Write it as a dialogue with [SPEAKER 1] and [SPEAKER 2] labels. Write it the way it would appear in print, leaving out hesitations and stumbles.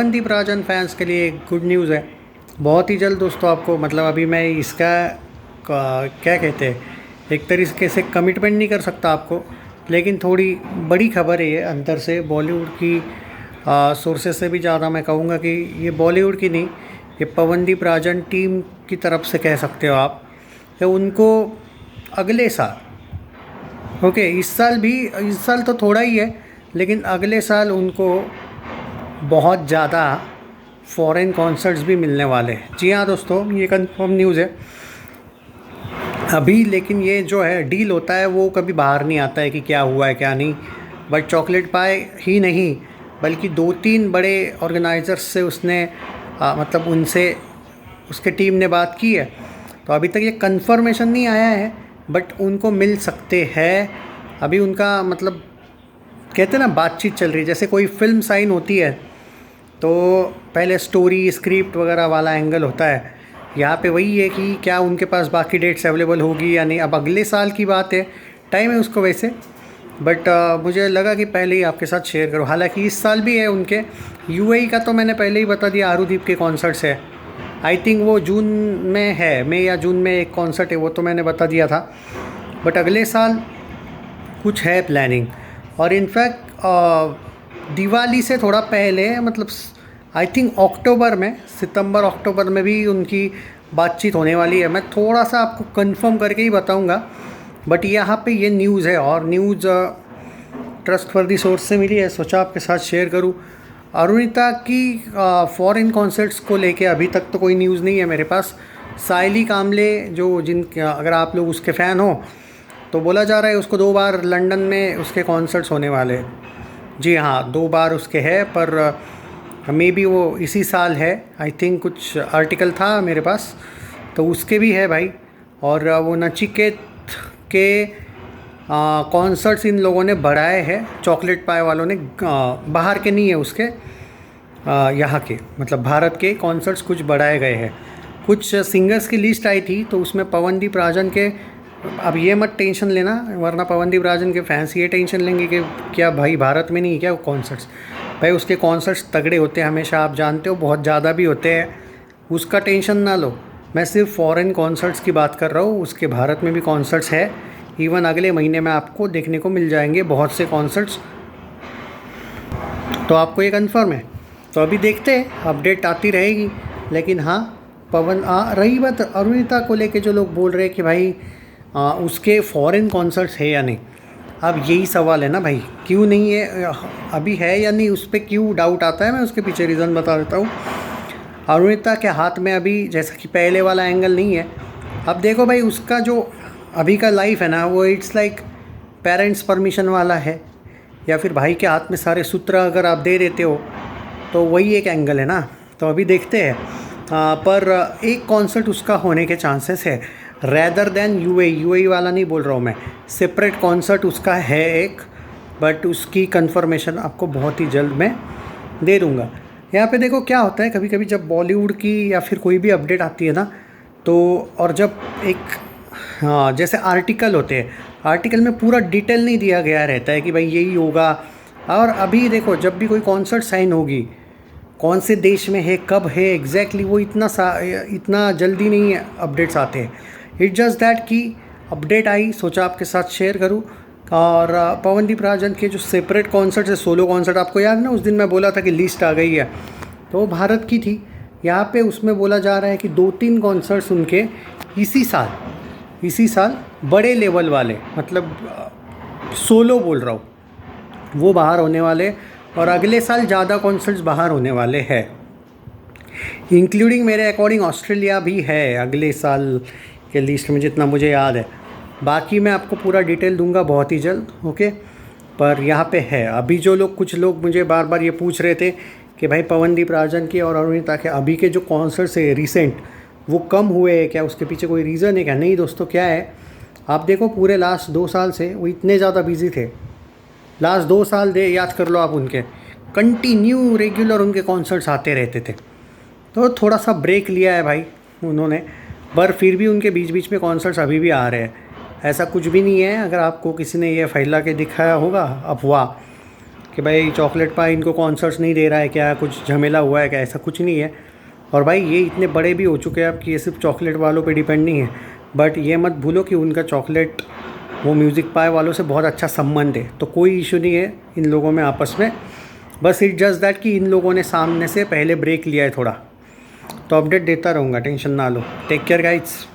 [SPEAKER 1] Pawandeep Rajan fans के लिए एक गुड न्यूज़ है। बहुत ही जल्द दोस्तों आपको मतलब अभी मैं इसका क्या कहते हैं, एक तरीके से कमिटमेंट नहीं कर सकता आपको, लेकिन थोड़ी बड़ी खबर है ये अंदर से बॉलीवुड की सोर्सेस से भी ज़्यादा मैं कहूँगा कि ये बॉलीवुड की नहीं, ये पवनदीप राजन टीम की तरफ से कह सकते हो आप कि उनको अगले साल, ओके इस साल भी, इस साल तो थोड़ा ही है, लेकिन अगले साल उनको बहुत ज़्यादा फॉरेन कॉन्सर्ट्स भी मिलने वाले हैं। जी हाँ दोस्तों, ये कंफर्म न्यूज़ है अभी, लेकिन ये जो है डील होता है वो कभी बाहर नहीं आता है कि क्या हुआ है क्या नहीं। बट चॉकलेट पाई ही नहीं बल्कि 2-3 बड़े ऑर्गेनाइजर्स से उसने मतलब उनसे उसके टीम ने बात की है। तो अभी तक ये कंफर्मेशन नहीं आया है, बट उनको मिल सकते हैं। अभी उनका मतलब कहते हैं ना, बातचीत चल रही है, जैसे कोई फिल्म साइन होती है तो पहले स्टोरी स्क्रिप्ट वगैरह वाला एंगल होता है। यहाँ पे वही है कि क्या उनके पास बाकी डेट्स अवेलेबल होगी या नहीं। अब अगले साल की बात है, टाइम है उसको वैसे, बट मुझे लगा कि पहले ही आपके साथ शेयर करूँ। हालांकि इस साल भी है उनके यूएई का, तो मैंने पहले ही बता दिया, आरूदीप के कॉन्सर्ट्स है। आई थिंक वो जून में है, मई या जून में एक कॉन्सर्ट है, वो तो मैंने बता दिया था। बट अगले साल कुछ है प्लानिंग, और इनफैक्ट दिवाली से थोड़ा पहले, मतलब आई थिंक अक्टूबर में, सितंबर अक्टूबर में भी उनकी बातचीत होने वाली है। मैं थोड़ा सा आपको कंफर्म करके ही बताऊंगा, बट यहाँ पे ये न्यूज़ है, और न्यूज़ ट्रस्टवर्दी सोर्स से मिली है, सोचा आपके साथ शेयर करूँ। अरुणिता की फॉरेन कॉन्सर्ट्स को लेके अभी तक तो कोई न्यूज़ नहीं है मेरे पास। साइली कामले जो अगर आप लोग उसके फ़ैन हो तो बोला जा रहा है उसको 2 बार लंदन में उसके कॉन्सर्ट्स होने वाले हैं। जी हाँ, 2 बार उसके है, पर मे बी वो इसी साल है। आई थिंक कुछ आर्टिकल था मेरे पास, तो उसके भी है भाई। और वो नचिकेत के कॉन्सर्ट्स इन लोगों ने बढ़ाए हैं, चॉकलेट पाई वालों ने। बाहर के नहीं है उसके, यहाँ के मतलब भारत के कॉन्सर्ट्स कुछ बढ़ाए गए हैं। कुछ सिंगर्स की लिस्ट आई थी, तो उसमें पवनदीप राजन के, अब ये मत टेंशन लेना, वरना पवनदीप राजन के फैंस ये टेंशन लेंगे कि क्या भाई भारत में नहीं है क्या कॉन्सर्ट्स। भाई उसके कॉन्सर्ट्स तगड़े होते हैं हमेशा, आप जानते हो, बहुत ज़्यादा भी होते हैं, उसका टेंशन ना लो। मैं सिर्फ फॉरेन कॉन्सर्ट्स की बात कर रहा हूँ, उसके भारत में भी कॉन्सर्ट्स है। इवन अगले महीने में आपको देखने को मिल जाएंगे बहुत से कॉन्सर्ट्स, तो आपको ये कन्फर्म है। तो अभी देखते हैं, अपडेट आती रहेगी। लेकिन हाँ, रही बात अरुणिता को लेके, जो लोग बोल रहे हैं कि भाई उसके फॉरेन कॉन्सर्ट्स है या नहीं, अब यही सवाल है ना भाई, क्यों नहीं है, अभी है या नहीं, उस पर क्यों डाउट आता है। मैं उसके पीछे रीज़न बता देता हूँ। अरुणिता के हाथ में अभी जैसा कि पहले वाला एंगल नहीं है। अब देखो भाई, उसका जो अभी का लाइफ है ना, वो इट्स लाइक पेरेंट्स परमिशन वाला है, या फिर भाई के हाथ में सारे सूत्र अगर आप दे देते हो, तो वही एक एंगल है ना। तो अभी देखते हैं, पर एक कॉन्सर्ट उसका होने के चांसेस है, रैदर देन यूएई वाला नहीं बोल रहा हूँ मैं, सेपरेट कॉन्सर्ट उसका है एक। बट उसकी कंफर्मेशन आपको बहुत ही जल्द मैं दे दूँगा। यहाँ पे देखो क्या होता है, कभी कभी जब बॉलीवुड की या फिर कोई भी अपडेट आती है ना, तो और जब एक जैसे आर्टिकल होते हैं, आर्टिकल में पूरा डिटेल नहीं दिया गया रहता है कि भाई यही होगा। और अभी देखो, जब भी कोई कॉन्सर्ट साइन होगी, कौन से देश में है, कब है एग्जैक्टली, वो इतना जल्दी नहीं अपडेट्स आते हैं। इट्स जस्ट दैट कि अपडेट आई, सोचा आपके साथ शेयर करूं। और पवनदीप राजन के जो सेपरेट कॉन्सर्ट्स है, सोलो कॉन्सर्ट, आपको याद ना उस दिन मैं बोला था कि लिस्ट आ गई है, तो वो भारत की थी। यहाँ पे उसमें बोला जा रहा है कि 2-3 कॉन्सर्ट्स उनके इसी साल बड़े लेवल वाले, मतलब सोलो बोल रहा हूँ, वो बाहर होने वाले। और अगले साल ज़्यादा कॉन्सर्ट्स बाहर होने वाले हैं, इंक्लूडिंग मेरे अकॉर्डिंग ऑस्ट्रेलिया भी है अगले साल के लिस्ट में, जितना मुझे याद है। बाकी मैं आपको पूरा डिटेल दूंगा बहुत ही जल्द, ओके। पर यहाँ पे है अभी, जो लोग, कुछ लोग मुझे बार बार ये पूछ रहे थे कि भाई पवनदीप राजन के और अरुणिता के अभी के जो कॉन्सर्ट्स है रिसेंट, वो कम हुए हैं क्या, उसके पीछे कोई रीज़न है क्या। नहीं दोस्तों, क्या है, आप देखो पूरे लास्ट 2 साल से वो इतने ज़्यादा बिजी थे। लास्ट 2 साल दे याद कर लो आप, उनके कंटिन्यू रेगुलर उनके कॉन्सर्ट्स आते रहते थे। तो थोड़ा सा ब्रेक लिया है भाई उन्होंने, पर फिर भी उनके बीच बीच में कॉन्सर्ट्स अभी भी आ रहे हैं। ऐसा कुछ भी नहीं है, अगर आपको किसी ने ये फैला के दिखाया होगा अफवाह, कि भाई चॉकलेट पाई इनको कॉन्सर्ट्स नहीं दे रहा है क्या, कुछ झमेला हुआ है क्या, ऐसा कुछ नहीं है। और भाई ये इतने बड़े भी हो चुके हैं अब कि ये सिर्फ चॉकलेट वालों पे डिपेंड नहीं है। बट ये मत भूलो कि उनका चॉकलेट वो म्यूज़िक पाई वालों से बहुत अच्छा संबंध है, तो कोई इशू नहीं है इन लोगों में आपस में। बस इट जस्ट दैट कि इन लोगों ने सामने से पहले ब्रेक लिया है थोड़ा। तो अपडेट देता रहूँगा, टेंशन ना लो। Take care guides.